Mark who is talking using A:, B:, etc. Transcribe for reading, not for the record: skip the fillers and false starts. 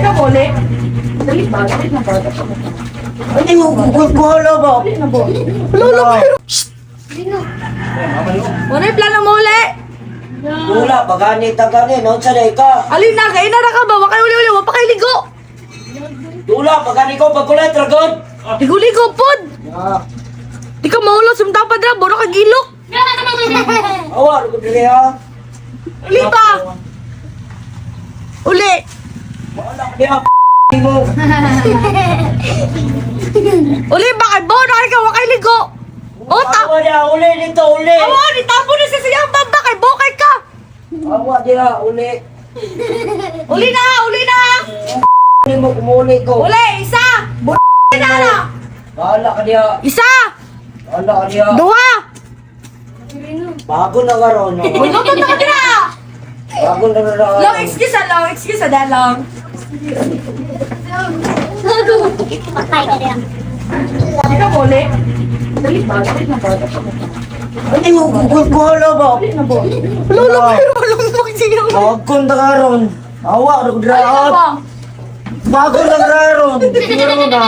A: na muli. Dali ba? Dali na ba?
B: Hindi mo kukuhala ba?
A: Dali na ba?
B: Lolo, pero...
A: Wala yung plano mo uli.
B: Wala, pagani, tagani, no? Sanay ka.
A: Alin na, kain na ka ba? Wakay uli-uli, wapa kay ligo.
B: Wala, pagani ko, pagkulay, dragon.
A: Ligo-ligo pod. Di ka maulot, sumtapad na, boro ka gilok.
B: Awa, lugo dili ha.
A: Uli ba? Uli.
B: Wala ka niya, mo.
A: Uli ba? Kay boro na ka, wakay ligo. O,
B: Awa niya, uli dito, uli.
A: Awa, nitapo na sa siyang baba, kay bokay ka.
B: Awa niya, uli.
A: Uli na, uli na.
B: Hindi mo kumuli ko.
A: Uli, isa. Na na.
B: Wala ka niya.
A: Isa.
B: Wala ka niya.
A: Duha.
B: Bago na karon, no?
A: Lutot na ka na.
B: Bago na karon.
A: Long excuse na lang. Di ka muli. Dali ba? Dali na ba?
B: Hindi mo kukuhala ba?
A: Dali na ba?
B: Lolo, pero
A: walang magsigaw.
B: bago na karon. Awa, lugo dili
A: Dali na ba?
B: Bago na karon. Siguro na.